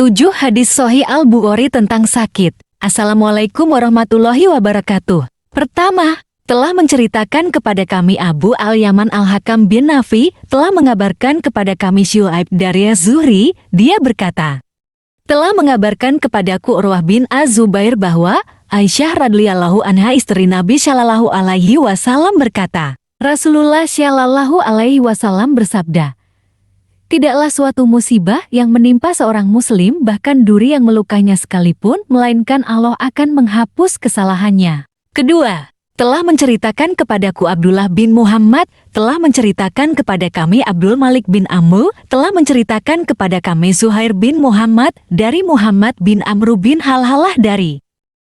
7 hadis Sahih Al-Bukhari tentang sakit. Assalamualaikum warahmatullahi wabarakatuh. Pertama, telah menceritakan kepada kami Abu Al-Yaman Al-Hakam bin Nafi, telah mengabarkan kepada kami Syu'aib dari Az-Zuhri, dia berkata, telah mengabarkan kepadaku Urwah bin Az-Zubair bahwa Aisyah radhiyallahu anha istri Nabi Shallallahu alaihi wasallam berkata, Rasulullah Shallallahu alaihi wasallam bersabda, tidaklah suatu musibah yang menimpa seorang muslim bahkan duri yang melukainya sekalipun, melainkan Allah akan menghapus kesalahannya. Kedua, telah menceritakan kepadaku Abdullah bin Muhammad, telah menceritakan kepada kami Abdul Malik bin Amr, telah menceritakan kepada kami Zuhair bin Muhammad, dari Muhammad bin Amr bin Halhalah dari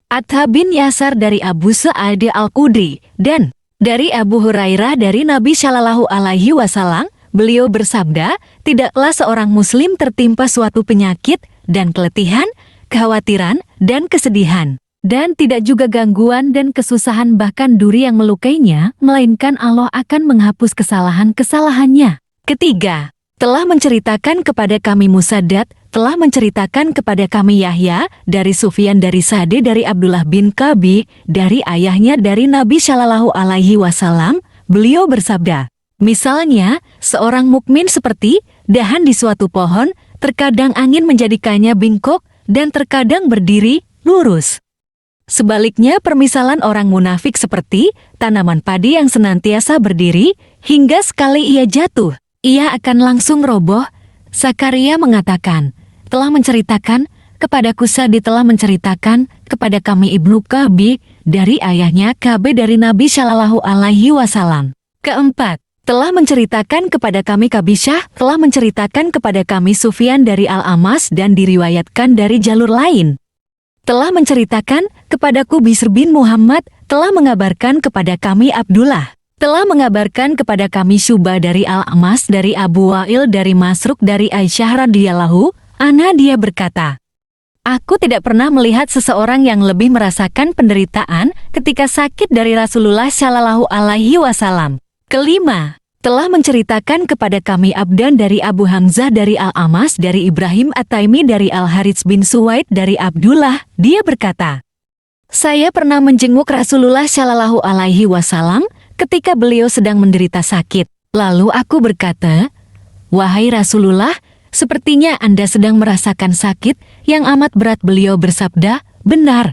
Atha bin Yasar dari Abu Sa'id Al-Khudri, dan dari Abu Hurairah dari Nabi Shallallahu alaihi wasallam, beliau bersabda, tidaklah seorang muslim tertimpa suatu penyakit dan keletihan, kekhawatiran, dan kesedihan. Dan tidak juga gangguan dan kesusahan bahkan duri yang melukainya, melainkan Allah akan menghapus kesalahan-kesalahannya. Ketiga, telah menceritakan kepada kami Musaddad, telah menceritakan kepada kami Yahya, dari Sufyan dari Sa'd dari Abdullah bin Kabi, dari ayahnya dari Nabi Shallallahu alaihi wasallam, beliau bersabda, misalnya, seorang mukmin seperti dahan di suatu pohon, terkadang angin menjadikannya bengkok, dan terkadang berdiri lurus. Sebaliknya, permisalan orang munafik seperti tanaman padi yang senantiasa berdiri, hingga sekali ia jatuh, ia akan langsung roboh. Zakaria mengatakan, telah menceritakan kepadaku Sa'di, telah menceritakan kepada kami Ibnu Kabi, dari ayahnya Kabe dari Nabi Shallallahu alaihi wasallam. Keempat, telah menceritakan kepada kami Kabisyah, telah menceritakan kepada kami Sufyan dari Al-Amas dan diriwayatkan dari jalur lain. Telah menceritakan kepadaku Bisr bin Muhammad, telah mengabarkan kepada kami Abdullah, telah mengabarkan kepada kami Syu'bah dari Al-Amas dari Abu Wa'il dari Masruk dari Aisyah radhiyallahu anha, dia berkata, aku tidak pernah melihat seseorang yang lebih merasakan penderitaan ketika sakit dari Rasulullah Shallallahu alaihi wasallam. Kelima, telah menceritakan kepada kami Abdan dari Abu Hamzah dari Al-Amas dari Ibrahim At-Taimi dari Al-Harits bin Suwaid dari Abdullah, dia berkata, saya pernah menjenguk Rasulullah Shallallahu alaihi wasallam ketika beliau sedang menderita sakit. Lalu aku berkata, wahai Rasulullah, sepertinya Anda sedang merasakan sakit yang amat berat. Beliau bersabda, benar.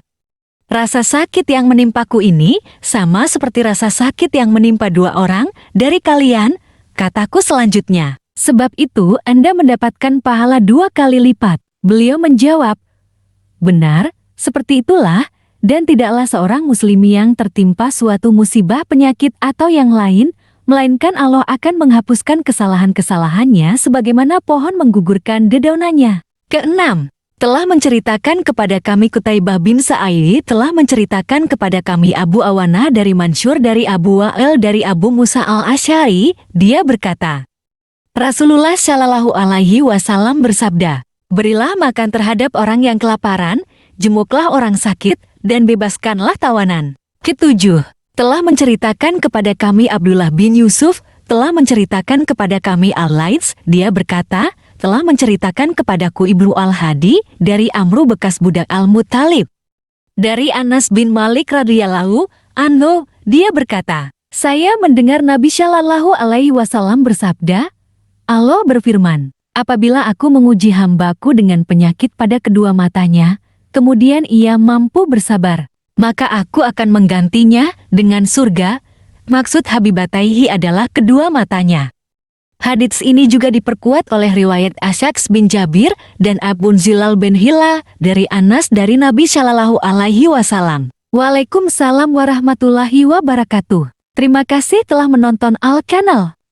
Rasa sakit yang menimpaku ini sama seperti rasa sakit yang menimpa dua orang dari kalian, kataku selanjutnya. Sebab itu Anda mendapatkan pahala 2 kali lipat. Beliau menjawab, benar, seperti itulah, dan tidaklah seorang muslim yang tertimpa suatu musibah, penyakit atau yang lain, melainkan Allah akan menghapuskan kesalahan-kesalahannya sebagaimana pohon menggugurkan dedaunannya. Keenam, telah menceritakan kepada kami Qutaibah bin Sa'id, telah menceritakan kepada kami Abu Awanah dari Mansur dari Abu Wa'il dari Abu Musa Al-Asy'ari, dia berkata, Rasulullah Shallallahu alaihi wasallam bersabda, berilah makan terhadap orang yang kelaparan, jemuklah orang sakit, dan bebaskanlah tawanan. Ketujuh, telah menceritakan kepada kami Abdullah bin Yusuf, telah menceritakan kepada kami Al-Laits, dia berkata, telah menceritakan kepadaku Ibnu Al-Hadi dari Amru bekas budak Al-Muttalib. Dari Anas bin Malik radhiyallahu anhu, dia berkata, saya mendengar Nabi Shallallahu alaihi wasallam bersabda, Allah berfirman, apabila aku menguji hambaku dengan penyakit pada kedua matanya, kemudian ia mampu bersabar, maka aku akan menggantinya dengan surga. Maksud Habibataihi adalah kedua matanya. Hadits ini juga diperkuat oleh riwayat Asy'aks bin Jabir dan Abu Zilal bin Hila dari Anas dari Nabi Shallallahu alaihi wasallam. Waalaikumsalam warahmatullahi wabarakatuh. Terima kasih telah menonton Al-Kanal.